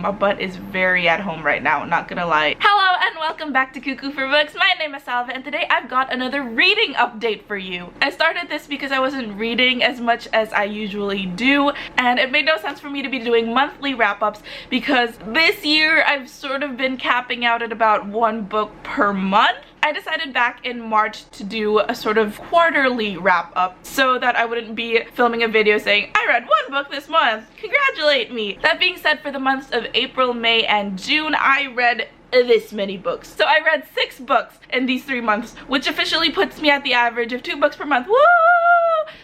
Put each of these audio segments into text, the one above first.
My butt is very at home right now, not gonna lie. Hello and welcome back to Cuckoo for Books. My name is Salva and today I've got another reading update for you. I started this because I wasn't reading as much as I usually do, and it made no sense for me to be doing monthly wrap-ups because this year I've sort of been capping out at about one book per month. I decided back in March to do a sort of quarterly wrap-up so that I wouldn't be filming a video saying, I read one book this month, congratulate me. That being said, for the months of April, May, and June, I read this many books. So I read 6 books in these 3 months, which officially puts me at the average of 2 books per month. Woo!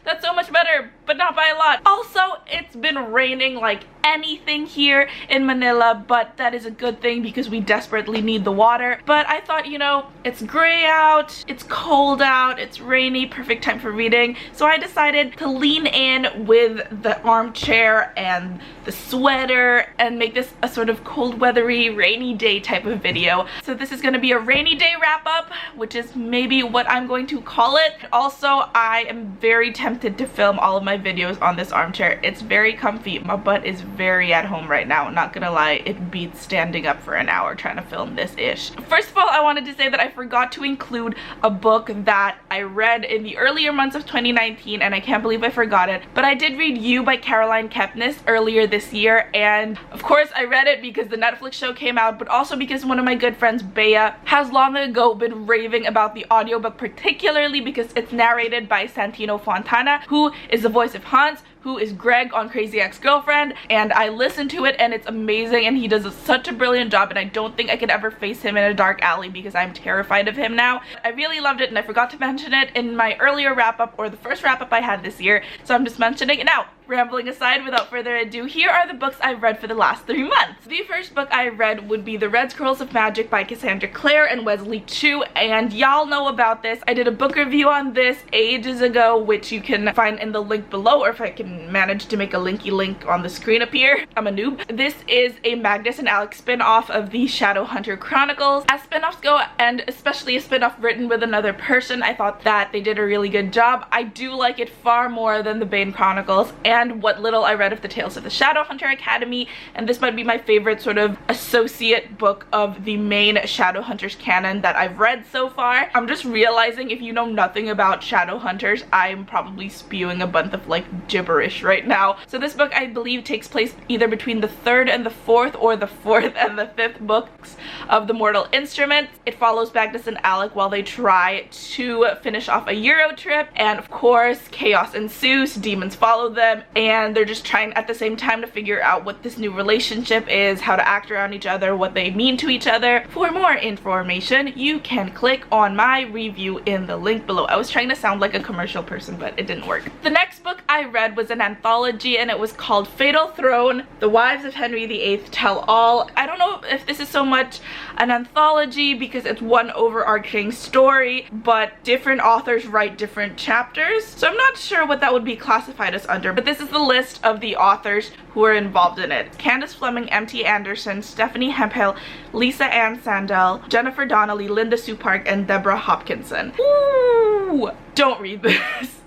That's so much better, but not by a lot. Also, it's been raining like anything here in Manila, but that is a good thing because we desperately need the water. But I thought, you know, it's gray out, it's cold out, it's rainy, perfect time for reading. So I decided to lean in with the armchair and the sweater and make this a sort of cold weathery rainy day type of video. So this is going to be a rainy day wrap up, which is maybe what I'm going to call it. Also, I am very tempted to film all of my videos on this armchair. It's very comfy. My butt is very at home right now, not gonna lie. It beats standing up for an hour trying to film this ish. First of all, I wanted to say that I forgot to include a book that I read in the earlier months of 2019, and I can't believe I forgot it, but I did read You by Caroline Kepnes earlier this year, and of course I read it because the Netflix show came out, but also because one of my good friends, Bea, has long ago been raving about the audiobook, particularly because it's narrated by Santino Fontana, who is the voice of Hans, who is Greg on Crazy Ex-Girlfriend, and I listened to it and it's amazing, and he does such a brilliant job, and I don't think I could ever face him in a dark alley because I'm terrified of him now. I really loved it, and I forgot to mention it in my earlier wrap-up, or the first wrap-up I had this year, so I'm just mentioning it now. Rambling aside, without further ado, here are the books I've read for the last 3 months. The first book I read would be The Red Scrolls of Magic by Cassandra Clare and Wesley Chu, and y'all know about this. I did a book review on this ages ago, which you can find in the link below, or if I can manage to make a linky link on the screen up here. I'm a noob. This is a Magnus and Alex spin-off of the Shadowhunter Chronicles. As spin-offs go, and especially a spin-off written with another person, I thought that they did a really good job. I do like it far more than the Bane Chronicles and what little I read of the Tales of the Shadowhunter Academy, and this might be my favorite sort of associate book of the main Shadowhunters canon that I've read so far. I'm just realizing if you know nothing about Shadowhunters, I'm probably spewing a bunch of like gibberish right now. So this book, I believe, takes place either between the 3rd and the 4th, or the 4th and the 5th books of the Mortal Instruments. It follows Magnus and Alec while they try to finish off a Euro trip, and of course chaos ensues, demons follow them, and they're just trying at the same time to figure out what this new relationship is, how to act around each other, what they mean to each other. For more information, you can click on my review in the link below. I was trying to sound like a commercial person, but it didn't work. The next book I read was an anthology, and it was called Fatal Throne, The Wives of Henry VIII Tell All. I don't know if this is so much an anthology because it's one overarching story, but different authors write different chapters, so I'm not sure what that would be classified as under, but this is the list of the authors who are involved in it. Candace Fleming, M.T. Anderson, Stephanie Hemphill, Lisa Ann Sandel, Jennifer Donnelly, Linda Sue Park, and Deborah Hopkinson. Ooh, don't read this.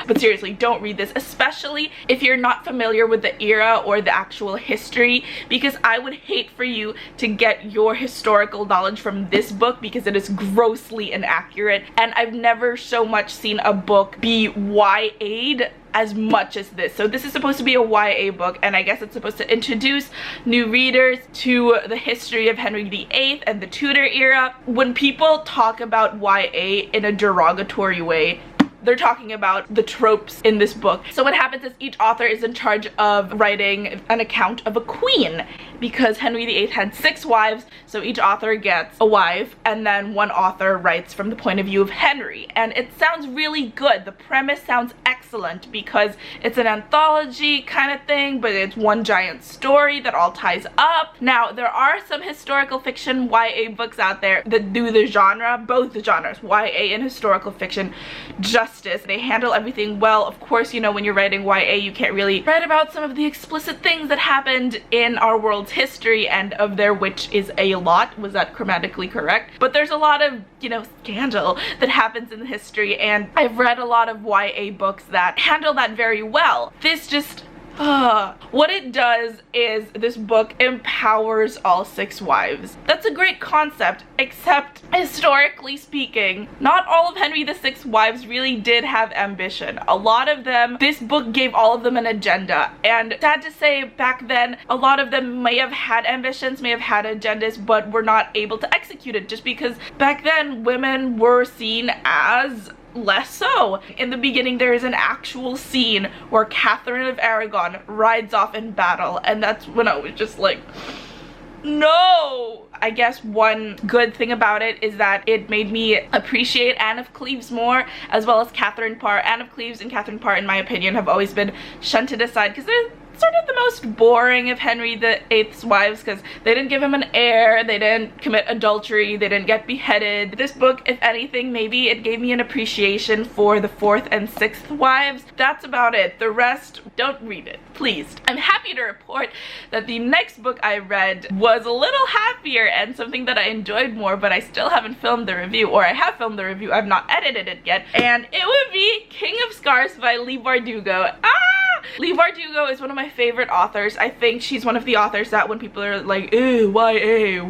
But seriously, don't read this, especially if you're not familiar with the era or the actual history, because I would hate for you to get your historical knowledge from this book because it is grossly inaccurate, and I've never so much seen a book be YA'd as much as this. So this is supposed to be a YA book, and I guess it's supposed to introduce new readers to the history of Henry VIII and the Tudor era. When people talk about YA in a derogatory way, they're talking about the tropes in this book. So what happens is each author is in charge of writing an account of a queen, because Henry VIII had 6 wives, so each author gets a wife, and then one author writes from the point of view of Henry. And it sounds really good. The premise sounds excellent because it's an anthology kind of thing, but it's one giant story that all ties up. Now, there are some historical fiction YA books out there that do the genre, both the genres, YA and historical fiction, justice. They handle everything well. Of course, you know, when you're writing YA, you can't really write about some of the explicit things that happened in our world's history, and of there which is a lot. Was that grammatically correct? But there's a lot of, you know, scandal that happens in history, and I've read a lot of YA books that handle that very well. This just What it does is this book empowers all 6 wives. That's a great concept, except historically speaking, not all of Henry VI's wives really did have ambition. A lot of them, this book gave all of them an agenda, and sad to say, back then, a lot of them may have had ambitions, may have had agendas, but were not able to execute it, just because back then women were seen as less so. In the beginning, there is an actual scene where Catherine of Aragon rides off in battle, and that's when I was just like, no! I guess one good thing about it is that it made me appreciate Anne of Cleves more, as well as Catherine Parr. Anne of Cleves and Catherine Parr, in my opinion, have always been shunted aside because they're sort of the most boring of Henry VIII's wives, because they didn't give him an heir, they didn't commit adultery, they didn't get beheaded. This book, if anything, maybe it gave me an appreciation for the 4th and 6th wives. That's about it. The rest, don't read it, please. I'm happy to report that the next book I read was a little happier and something that I enjoyed more, but I still haven't filmed the review, or I have filmed the review, I've not edited it yet, and it would be King of Scars by Leigh Bardugo. Leigh Bardugo is one of my favorite authors. I think she's one of the authors that when people are like, ew, YA,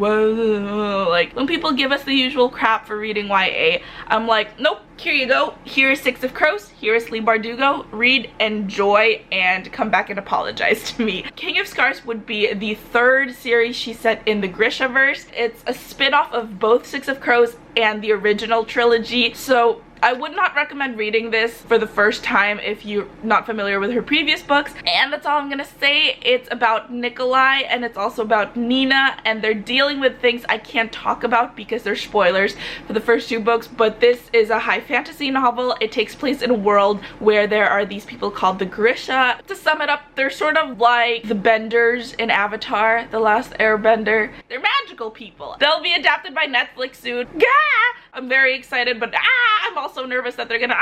like when people give us the usual crap for reading YA, I'm like, nope, here you go. Here is 6 of Crows, here is Leigh Bardugo. Read, enjoy, and come back and apologize to me. King of Scars would be the 3rd series she set in the Grishaverse. It's a spin-off of both 6 of Crows and the original trilogy, so I would not recommend reading this for the first time if you're not familiar with her previous books. And that's all I'm gonna say. It's about Nikolai, and it's also about Nina, and they're dealing with things I can't talk about because they're spoilers for the first 2 books, but this is a high fantasy novel. It takes place in a world where there are these people called the Grisha. To sum it up, they're sort of like the Benders in Avatar, The Last Airbender. They're magical people. They'll be adapted by Netflix soon. Gah! I'm very excited, but I'm also nervous that they're gonna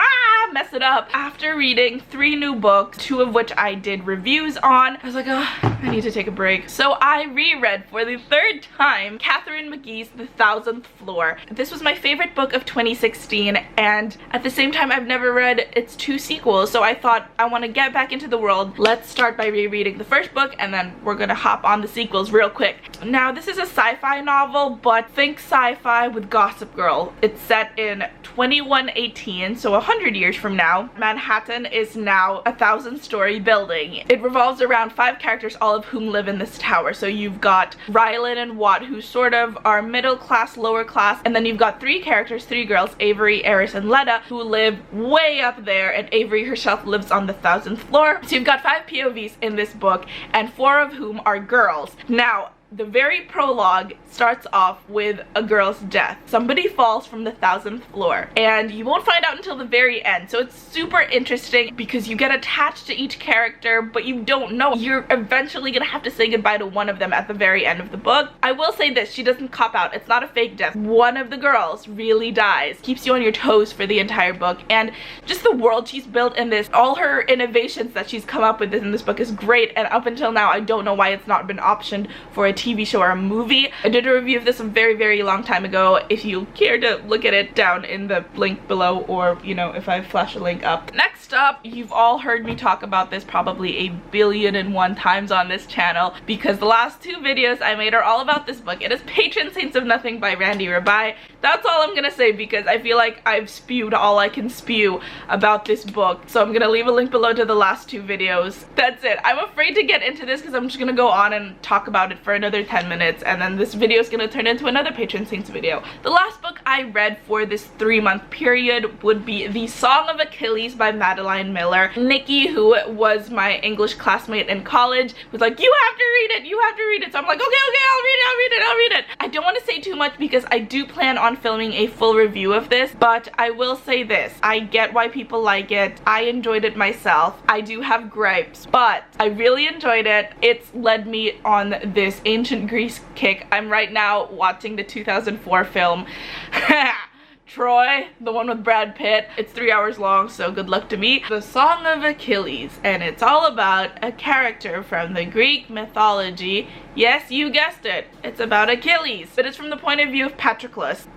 mess it up. After reading 3 new books, 2 of which I did reviews on, I was like, oh, I need to take a break. So I reread for the 3rd time Katharine McGee's The Thousandth Floor. This was my favorite book of 2016, and at the same time I've never read its 2 sequels, so I thought I want to get back into the world. Let's start by rereading the first book, and then we're gonna hop on the sequels real quick. Now, this is a sci-fi novel, but think sci-fi with Gossip Girl. It's set in 2118, so 100 years from now. Manhattan is now a 1,000-story building. It revolves around 5 characters, all of whom live in this tower. So you've got Rylan and Watt, who sort of are middle class, lower class, and then you've got 3 characters, 3 girls, Avery, Eris, and Letta, who live way up there, and Avery herself lives on the 1,000th floor. So you've got 5 POVs in this book, and 4 of whom are girls. Now, the very prologue starts off with a girl's death. Somebody falls from the 1,000th floor, and you won't find out until the very end. So it's super interesting because you get attached to each character, but you don't know. You're eventually gonna have to say goodbye to one of them at the very end of the book. I will say this, she doesn't cop out. It's not a fake death. One of the girls really dies. Keeps you on your toes for the entire book, and just the world she's built in this, all her innovations that she's come up with in this book is great, and up until now, I don't know why it's not been optioned for a TV show or a movie. I did a review of this a very, very long time ago. If you care to look at it down in the link below, or, you know, if I flash a link up. Next up, you've all heard me talk about this probably 1,000,000,001 times on this channel, because the last 2 videos I made are all about this book. It is Patron Saints of Nothing by Randy Rabai. That's all I'm gonna say because I feel like I've spewed all I can spew about this book. So I'm gonna leave a link below to the last 2 videos. That's it. I'm afraid to get into this because I'm just gonna go on and talk about it for another 10 minutes, and then this video is gonna turn into another Patron Saints video. The last book I read for this 3-month period would be The Song of Achilles by Madeline Miller. Nikki, who was my English classmate in college, was like, you have to read it, you have to read it. So I'm like, okay, I'll read it. I don't want to say too much because I do plan on filming a full review of this, but I will say this. I get why people like it. I enjoyed it myself. I do have gripes, but I really enjoyed it. It's led me on this ancient Greece kick. I'm right now watching the 2004 film Troy, the one with Brad Pitt. It's 3 hours long, so good luck to me. The Song of Achilles, and it's all about a character from the Greek mythology. Yes, you guessed it. It's about Achilles, but it's from the point of view of Patroclus.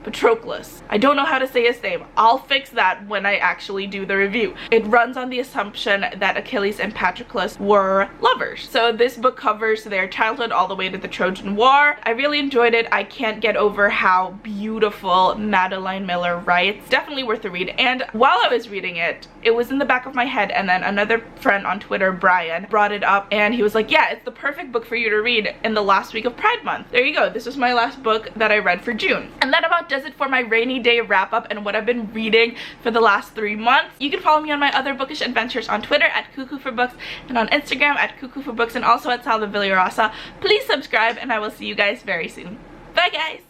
I don't know how to say his name. I'll fix that when I actually do the review. It runs on the assumption that Achilles and Patroclus were lovers. So this book covers their childhood all the way to the Trojan War. I really enjoyed it. I can't get over how beautiful Madeline Miller writes. Definitely worth a read. And while I was reading it, it was in the back of my head, and then another friend on Twitter, Brian, brought it up, and he was like, yeah, it's the perfect book for you to read in the last week of Pride Month. There you go. This was my last book that I read for June. And that about does it for my rainy day wrap up and what I've been reading for the last 3 months. You can follow me on my other bookish adventures on Twitter at Cuckoo for Books and on Instagram at Cuckoo for Books and also at Salva Villarasa. Please subscribe, and I will see you guys very soon. Bye guys!